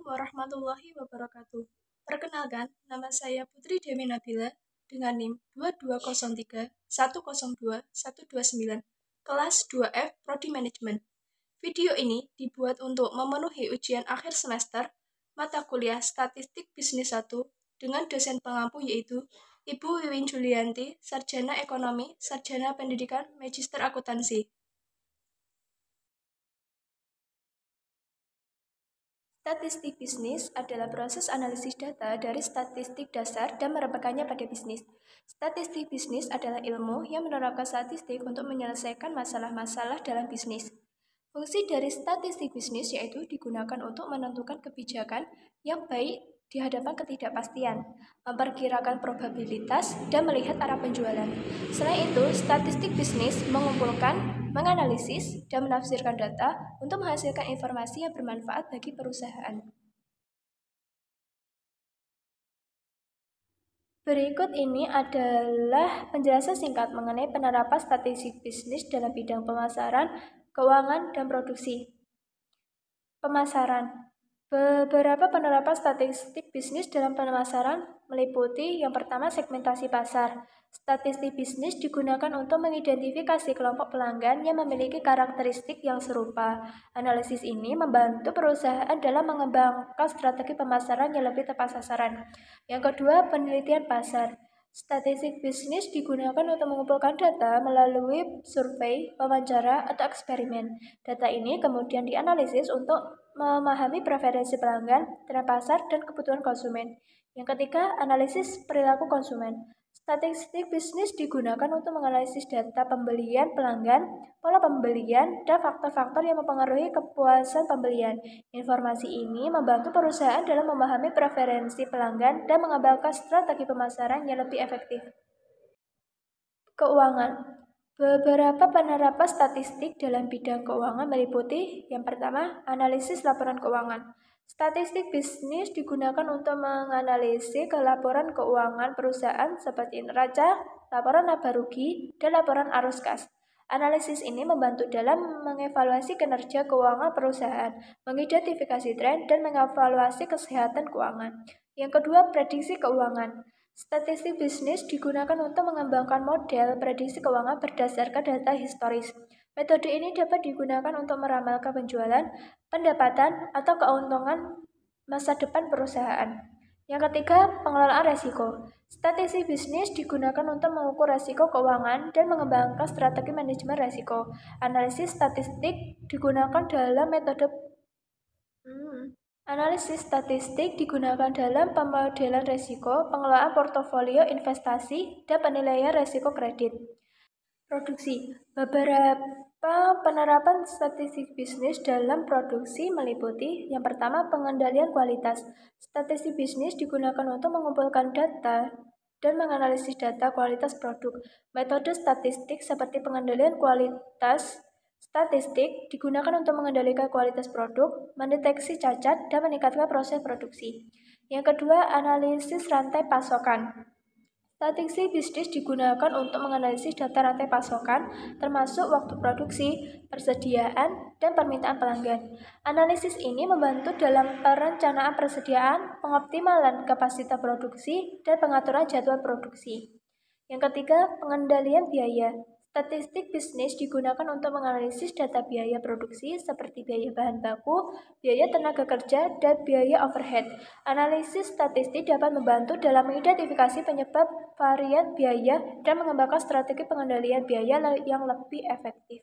warahmatullahi wabarakatuh. Perkenalkan, nama saya Putri Dewi Nabila dengan NIM 2203102129, kelas 2F Prodi Manajemen. Video ini dibuat untuk memenuhi ujian akhir semester mata kuliah Statistik Bisnis 1 dengan dosen pengampu yaitu Ibu Wiwin Julianti, Sarjana Ekonomi, Sarjana Pendidikan, Magister Akuntansi. Statistik bisnis adalah proses analisis data dari statistik dasar dan mereplikasinya pada bisnis. Statistik bisnis adalah ilmu yang menerapkan statistik untuk menyelesaikan masalah-masalah dalam bisnis. Fungsi dari statistik bisnis yaitu digunakan untuk menentukan kebijakan yang baik di hadapan ketidakpastian, memperkirakan probabilitas, dan melihat arah penjualan. Selain itu, statistik bisnis mengumpulkan, menganalisis, dan menafsirkan data untuk menghasilkan informasi yang bermanfaat bagi perusahaan. Berikut ini adalah penjelasan singkat mengenai penerapan statistik bisnis dalam bidang pemasaran, keuangan, dan produksi. Pemasaran. Beberapa penerapan statistik bisnis dalam pemasaran meliputi yang pertama segmentasi pasar. Statistik bisnis digunakan untuk mengidentifikasi kelompok pelanggan yang memiliki karakteristik yang serupa. Analisis ini membantu perusahaan dalam mengembangkan strategi pemasaran yang lebih tepat sasaran. Yang kedua, penelitian pasar. Statistik bisnis digunakan untuk mengumpulkan data melalui survei, wawancara, atau eksperimen. Data ini kemudian dianalisis untuk memahami preferensi pelanggan, tren pasar, dan kebutuhan konsumen. Yang ketiga, analisis perilaku konsumen. Statistik bisnis digunakan untuk menganalisis data pembelian pelanggan, pola pembelian, dan faktor-faktor yang mempengaruhi kepuasan pembelian. Informasi ini membantu perusahaan dalam memahami preferensi pelanggan dan mengembangkan strategi pemasaran yang lebih efektif. Keuangan. Beberapa penerapan statistik dalam bidang keuangan meliputi yang pertama, analisis laporan keuangan. Statistik bisnis digunakan untuk menganalisis laporan keuangan perusahaan seperti neraca, laporan laba rugi, dan laporan arus kas. Analisis ini membantu dalam mengevaluasi kinerja keuangan perusahaan, mengidentifikasi tren, dan mengevaluasi kesehatan keuangan. Yang kedua, prediksi keuangan. Statistik bisnis digunakan untuk mengembangkan model prediksi keuangan berdasarkan data historis. Metode ini dapat digunakan untuk meramalkan penjualan, pendapatan, atau keuntungan masa depan perusahaan. Yang ketiga, pengelolaan resiko. Statistik bisnis digunakan untuk mengukur resiko keuangan dan mengembangkan strategi manajemen resiko. Analisis statistik digunakan dalam pemodelan risiko, pengelolaan portofolio investasi, dan penilaian risiko kredit. Produksi. Beberapa penerapan statistik bisnis dalam produksi meliputi yang pertama, pengendalian kualitas. Statistik bisnis digunakan untuk mengumpulkan data dan menganalisis data kualitas produk. Metode statistik seperti pengendalian kualitas statistik digunakan untuk mengendalikan kualitas produk, mendeteksi cacat, dan meningkatkan proses produksi. Yang kedua, analisis rantai pasokan. Statistik bisnis digunakan untuk menganalisis data rantai pasokan, termasuk waktu produksi, persediaan, dan permintaan pelanggan. Analisis ini membantu dalam perencanaan persediaan, pengoptimalan kapasitas produksi, dan pengaturan jadwal produksi. Yang ketiga, pengendalian biaya. Statistik bisnis digunakan untuk menganalisis data biaya produksi seperti biaya bahan baku, biaya tenaga kerja, dan biaya overhead. Analisis statistik dapat membantu dalam mengidentifikasi penyebab varian biaya dan mengembangkan strategi pengendalian biaya yang lebih efektif.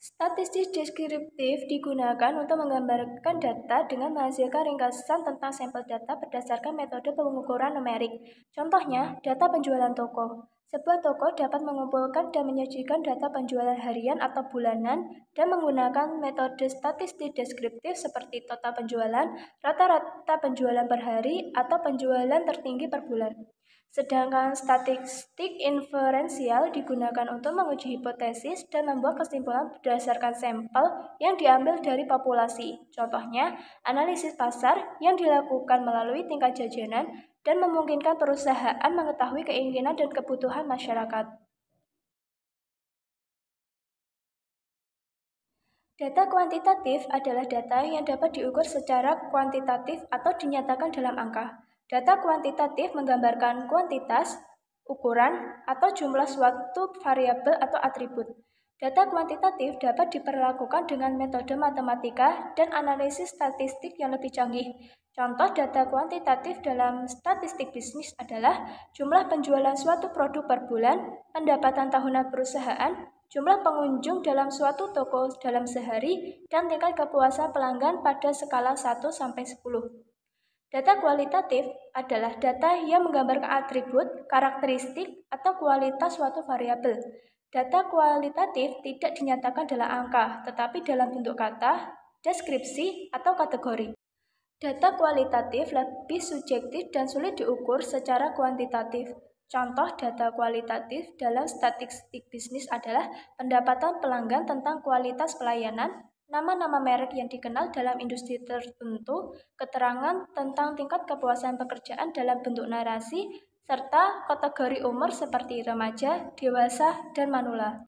Statistik deskriptif digunakan untuk menggambarkan data dengan menghasilkan ringkasan tentang sampel data berdasarkan metode pengukuran numerik. Contohnya, data penjualan toko. Sebuah toko dapat mengumpulkan dan menyajikan data penjualan harian atau bulanan dan menggunakan metode statistik deskriptif seperti total penjualan, rata-rata penjualan per hari, atau penjualan tertinggi per bulan. Sedangkan statistik inferensial digunakan untuk menguji hipotesis dan membuat kesimpulan berdasarkan sampel yang diambil dari populasi. Contohnya, analisis pasar yang dilakukan melalui tingkat jajanan dan memungkinkan perusahaan mengetahui keinginan dan kebutuhan masyarakat. Data kuantitatif adalah data yang dapat diukur secara kuantitatif atau dinyatakan dalam angka. Data kuantitatif menggambarkan kuantitas, ukuran, atau jumlah suatu variabel atau atribut. Data kuantitatif dapat diperlakukan dengan metode matematika dan analisis statistik yang lebih canggih. Contoh data kuantitatif dalam statistik bisnis adalah jumlah penjualan suatu produk per bulan, pendapatan tahunan perusahaan, jumlah pengunjung dalam suatu toko dalam sehari, dan tingkat kepuasan pelanggan pada skala 1-10. Data kualitatif adalah data yang menggambarkan atribut, karakteristik, atau kualitas suatu variabel. Data kualitatif tidak dinyatakan dalam angka, tetapi dalam bentuk kata, deskripsi, atau kategori. Data kualitatif lebih subjektif dan sulit diukur secara kuantitatif. Contoh data kualitatif dalam statistik bisnis adalah pendapatan pelanggan tentang kualitas pelayanan, nama-nama merek yang dikenal dalam industri tertentu, keterangan tentang tingkat kepuasan pekerjaan dalam bentuk narasi, serta kategori umur seperti remaja, dewasa, dan manula.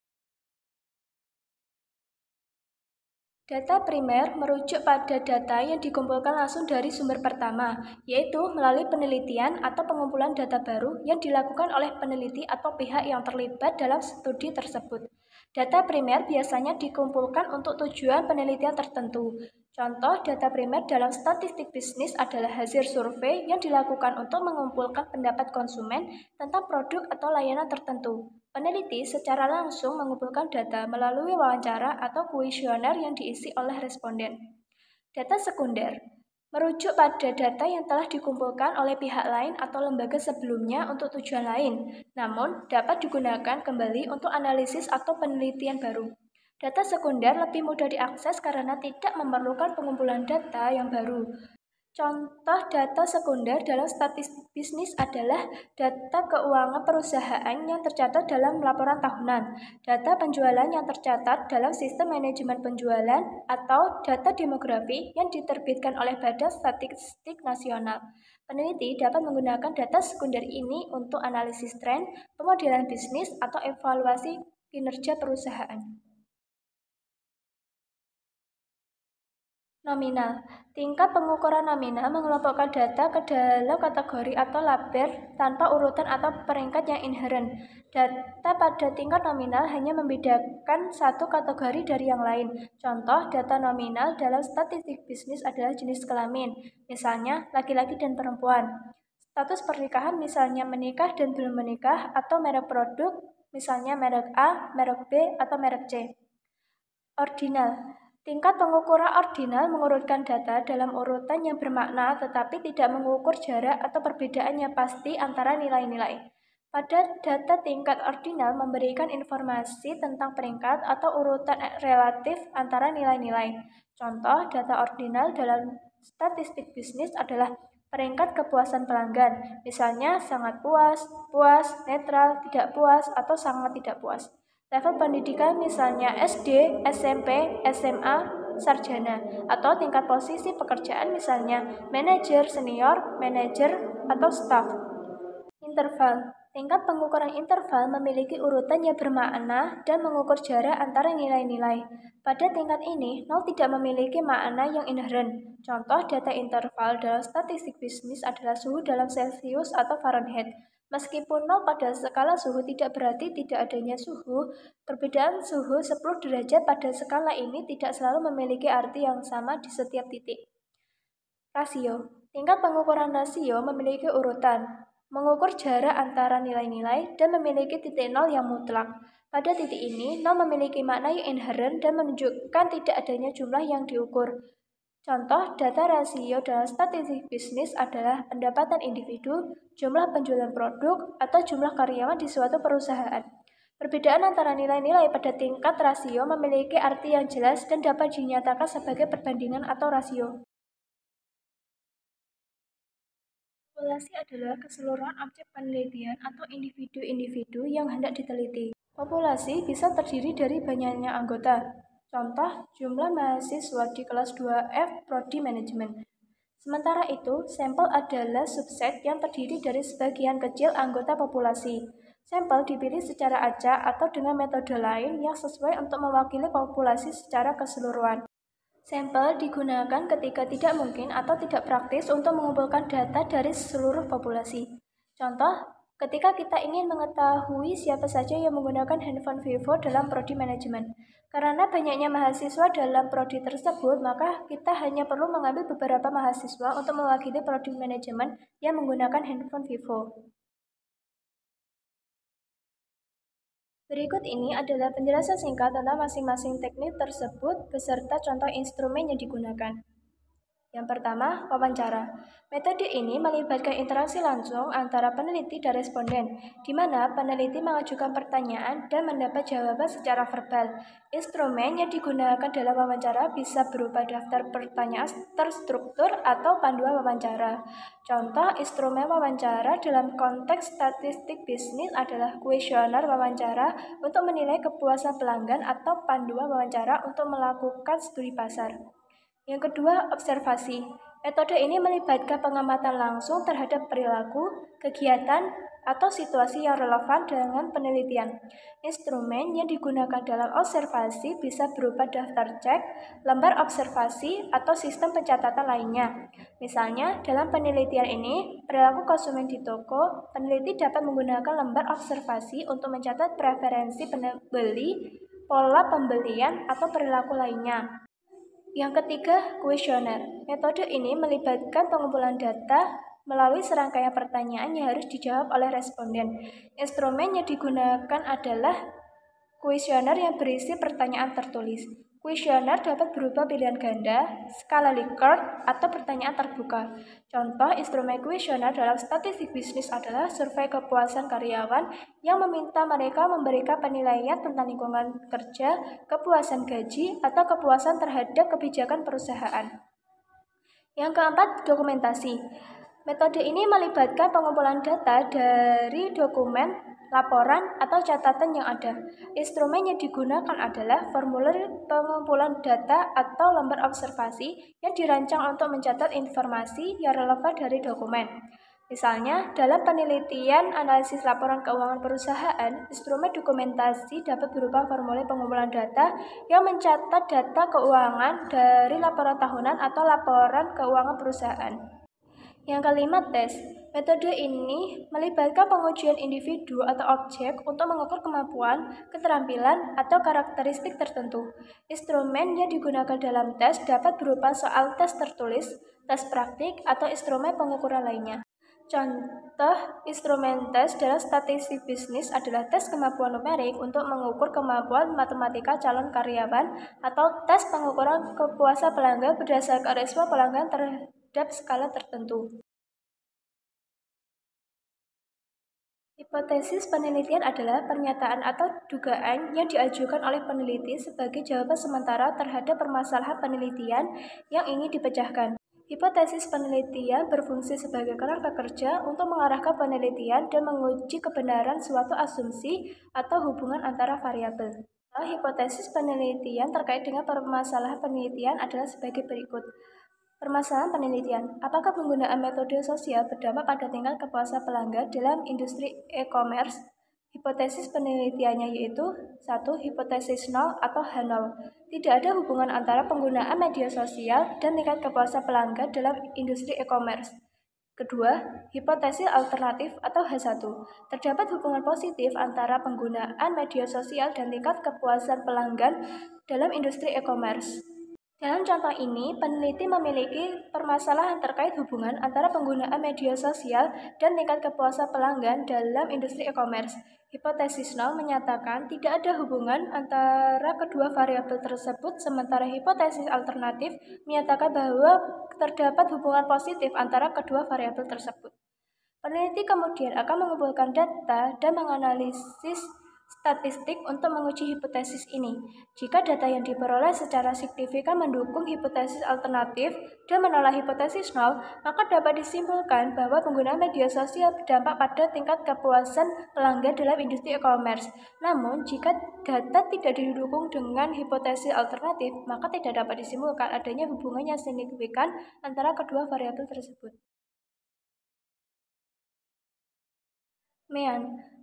Data primer merujuk pada data yang dikumpulkan langsung dari sumber pertama, yaitu melalui penelitian atau pengumpulan data baru yang dilakukan oleh peneliti atau pihak yang terlibat dalam studi tersebut. Data primer biasanya dikumpulkan untuk tujuan penelitian tertentu. Contoh data primer dalam statistik bisnis adalah hasil survei yang dilakukan untuk mengumpulkan pendapat konsumen tentang produk atau layanan tertentu. Peneliti secara langsung mengumpulkan data melalui wawancara atau kuesioner yang diisi oleh responden. Data sekunder merujuk pada data yang telah dikumpulkan oleh pihak lain atau lembaga sebelumnya untuk tujuan lain, namun dapat digunakan kembali untuk analisis atau penelitian baru. Data sekunder lebih mudah diakses karena tidak memerlukan pengumpulan data yang baru. Contoh data sekunder dalam statistik bisnis adalah data keuangan perusahaan yang tercatat dalam laporan tahunan, data penjualan yang tercatat dalam sistem manajemen penjualan, atau data demografi yang diterbitkan oleh Badan Statistik Nasional. Peneliti dapat menggunakan data sekunder ini untuk analisis tren, pemodelan bisnis, atau evaluasi kinerja perusahaan. Nominal. Tingkat pengukuran nominal mengelompokkan data ke dalam kategori atau label tanpa urutan atau peringkat yang inheren. Data pada tingkat nominal hanya membedakan satu kategori dari yang lain. Contoh data nominal dalam statistik bisnis adalah jenis kelamin, misalnya laki-laki dan perempuan. Status pernikahan misalnya menikah dan belum menikah, atau merek produk misalnya merek A, merek B, atau merek C. Ordinal. Tingkat pengukuran ordinal mengurutkan data dalam urutan yang bermakna tetapi tidak mengukur jarak atau perbedaan yang pasti antara nilai-nilai. Pada data tingkat ordinal memberikan informasi tentang peringkat atau urutan relatif antara nilai-nilai. Contoh data ordinal dalam statistik bisnis adalah peringkat kepuasan pelanggan, misalnya sangat puas, puas, netral, tidak puas, atau sangat tidak puas. Level pendidikan misalnya SD, SMP, SMA, sarjana, atau tingkat posisi pekerjaan misalnya manajer senior, manajer, atau staff. Interval. Tingkat pengukuran interval memiliki urutan yang bermakna dan mengukur jarak antara nilai-nilai. Pada tingkat ini, 0 tidak memiliki makna yang inheren. Contoh data interval dalam statistik bisnis adalah suhu dalam Celcius atau Fahrenheit. Meskipun 0 pada skala suhu tidak berarti tidak adanya suhu, perbedaan suhu 10 derajat pada skala ini tidak selalu memiliki arti yang sama di setiap titik. Rasio. Tingkat pengukuran rasio memiliki urutan, mengukur jarak antara nilai-nilai, dan memiliki titik 0 yang mutlak. Pada titik ini, 0 memiliki makna yang inheren dan menunjukkan tidak adanya jumlah yang diukur. Contoh data rasio dalam statistik bisnis adalah pendapatan individu, jumlah penjualan produk, atau jumlah karyawan di suatu perusahaan. Perbedaan antara nilai-nilai pada tingkat rasio memiliki arti yang jelas dan dapat dinyatakan sebagai perbandingan atau rasio. Populasi adalah keseluruhan objek penelitian atau individu-individu yang hendak diteliti. Populasi bisa terdiri dari banyaknya anggota. Contoh, jumlah mahasiswa di kelas 2F Prodi Manajemen. Sementara itu, sampel adalah subset yang terdiri dari sebagian kecil anggota populasi. Sampel dipilih secara acak atau dengan metode lain yang sesuai untuk mewakili populasi secara keseluruhan. Sampel digunakan ketika tidak mungkin atau tidak praktis untuk mengumpulkan data dari seluruh populasi. Contoh, ketika kita ingin mengetahui siapa saja yang menggunakan handphone Vivo dalam prodi manajemen. Karena banyaknya mahasiswa dalam prodi tersebut, maka kita hanya perlu mengambil beberapa mahasiswa untuk mewakili prodi manajemen yang menggunakan handphone Vivo. Berikut ini adalah penjelasan singkat tentang masing-masing teknik tersebut beserta contoh instrumen yang digunakan. Yang pertama, wawancara. Metode ini melibatkan interaksi langsung antara peneliti dan responden, di mana peneliti mengajukan pertanyaan dan mendapat jawaban secara verbal. Instrumen yang digunakan dalam wawancara bisa berupa daftar pertanyaan terstruktur atau panduan wawancara. Contoh instrumen wawancara dalam konteks statistik bisnis adalah kuesioner wawancara untuk menilai kepuasan pelanggan atau panduan wawancara untuk melakukan studi pasar. Yang kedua, observasi. Metode ini melibatkan pengamatan langsung terhadap perilaku, kegiatan, atau situasi yang relevan dengan penelitian. Instrumen yang digunakan dalam observasi bisa berupa daftar cek, lembar observasi, atau sistem pencatatan lainnya. Misalnya, dalam penelitian ini, perilaku konsumen di toko, peneliti dapat menggunakan lembar observasi untuk mencatat preferensi pembeli, pola pembelian, atau perilaku lainnya. Yang ketiga, kuesioner. Metode ini melibatkan pengumpulan data melalui serangkaian pertanyaan yang harus dijawab oleh responden. Instrumen yang digunakan adalah kuesioner yang berisi pertanyaan tertulis. Kuesioner dapat berupa pilihan ganda, skala Likert, atau pertanyaan terbuka. Contoh instrumen kuesioner dalam statistik bisnis adalah survei kepuasan karyawan yang meminta mereka memberikan penilaian tentang lingkungan kerja, kepuasan gaji, atau kepuasan terhadap kebijakan perusahaan. Yang keempat, dokumentasi. Metode ini melibatkan pengumpulan data dari dokumen, laporan, atau catatan yang ada. Instrumen yang digunakan adalah formulir pengumpulan data atau lembar observasi yang dirancang untuk mencatat informasi yang relevan dari dokumen. Misalnya, dalam penelitian analisis laporan keuangan perusahaan, instrumen dokumentasi dapat berupa formulir pengumpulan data yang mencatat data keuangan dari laporan tahunan atau laporan keuangan perusahaan. Yang kelima, tes. Metode ini melibatkan pengujian individu atau objek untuk mengukur kemampuan, keterampilan, atau karakteristik tertentu. Instrumen yang digunakan dalam tes dapat berupa soal tes tertulis, tes praktik, atau instrumen pengukuran lainnya. Contoh instrumen tes dalam statistik bisnis adalah tes kemampuan numerik untuk mengukur kemampuan matematika calon karyawan atau tes pengukuran kepuasan pelanggan berdasarkan respon pelanggan terhadap skala tertentu. Hipotesis penelitian adalah pernyataan atau dugaan yang diajukan oleh peneliti sebagai jawaban sementara terhadap permasalahan penelitian yang ingin dipecahkan. Hipotesis penelitian berfungsi sebagai kerangka kerja untuk mengarahkan penelitian dan menguji kebenaran suatu asumsi atau hubungan antara variabel. Hipotesis penelitian terkait dengan permasalahan penelitian adalah sebagai berikut. Permasalahan penelitian, apakah penggunaan metode sosial berdampak pada tingkat kepuasan pelanggan dalam industri e-commerce? Hipotesis penelitiannya yaitu 1. Hipotesis nol atau H0. Tidak ada hubungan antara penggunaan media sosial dan tingkat kepuasan pelanggan dalam industri e-commerce. Kedua, hipotesis alternatif atau H1. Terdapat hubungan positif antara penggunaan media sosial dan tingkat kepuasan pelanggan dalam industri e-commerce. Dalam contoh ini, peneliti memiliki permasalahan terkait hubungan antara penggunaan media sosial dan tingkat kepuasan pelanggan dalam industri e-commerce. Hipotesis nol menyatakan tidak ada hubungan antara kedua variabel tersebut, sementara hipotesis alternatif menyatakan bahwa terdapat hubungan positif antara kedua variabel tersebut. Peneliti kemudian akan mengumpulkan data dan menganalisis statistik untuk menguji hipotesis ini. Jika data yang diperoleh secara signifikan mendukung hipotesis alternatif dan menolak hipotesis nol, maka dapat disimpulkan bahwa penggunaan media sosial berdampak pada tingkat kepuasan pelanggan dalam industri e-commerce. Namun, jika data tidak didukung dengan hipotesis alternatif, maka tidak dapat disimpulkan adanya hubungan yang signifikan antara kedua variabel tersebut.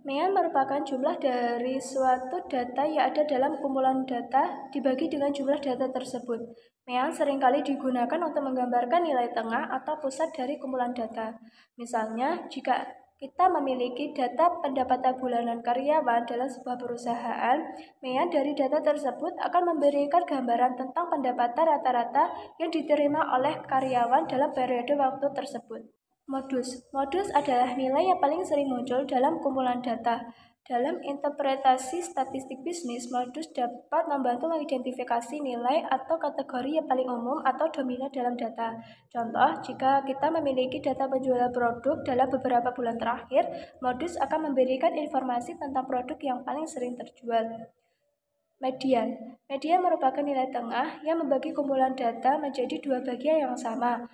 MEAN merupakan jumlah dari suatu data yang ada dalam kumpulan data dibagi dengan jumlah data tersebut. MEAN seringkali digunakan untuk menggambarkan nilai tengah atau pusat dari kumpulan data. Misalnya, jika kita memiliki data pendapatan bulanan karyawan dalam sebuah perusahaan, MEAN dari data tersebut akan memberikan gambaran tentang pendapatan rata-rata yang diterima oleh karyawan dalam periode waktu tersebut. Modus adalah nilai yang paling sering muncul dalam kumpulan data. Dalam interpretasi statistik bisnis, modus dapat membantu mengidentifikasi nilai atau kategori yang paling umum atau dominan dalam data. Contoh, jika kita memiliki data penjualan produk dalam beberapa bulan terakhir, modus akan memberikan informasi tentang produk yang paling sering terjual. Median merupakan nilai tengah yang membagi kumpulan data menjadi dua bagian yang sama.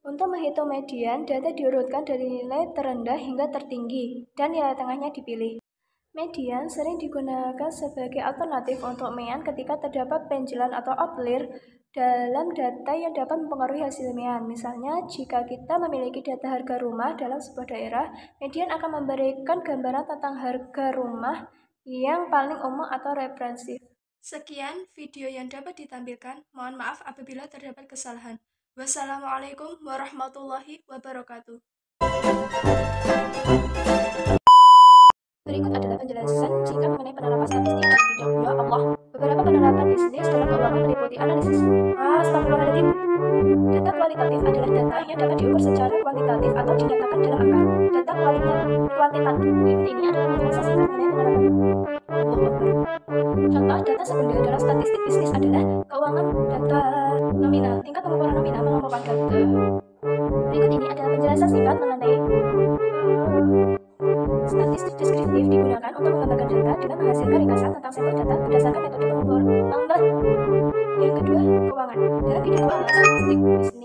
Untuk menghitung median, data diurutkan dari nilai terendah hingga tertinggi, dan nilai tengahnya dipilih. Median sering digunakan sebagai alternatif untuk MEAN ketika terdapat penjualan atau outlier dalam data yang dapat mempengaruhi hasil MEAN. Misalnya, jika kita memiliki data harga rumah dalam sebuah daerah, median akan memberikan gambaran tentang harga rumah yang paling umum atau referensi. Sekian video yang dapat ditampilkan. Mohon maaf apabila terdapat kesalahan. Wassalamualaikum warahmatullahi wabarakatuh. Berikut adalah penjelasan singkat mengenai penerapan statistik dalam bidang ya Allah. Beberapa penerapan bisnis dalam keuangan meliputi analisis. Astagfirullahaladzim. Data kualitatif adalah data yang dapat diukur secara kuantitatif atau dinyatakan dalam angka. Data kuantitatif ini adalah penjelasan singkat mengenai penerapan. Contoh data sekunder dalam statistik bisnis adalah keuangan data nominal. Tingkat pengukuran nominal mengelompokkan data. Berikut ini adalah penjelasan singkat mengenai statistik deskriptif digunakan untuk menggambarkan data dengan menghasilkan ringkasan tentang sampel data berdasarkan metode pengukur. Yang kedua, keuangan. Dalam bidang keuangan, statistik bisnis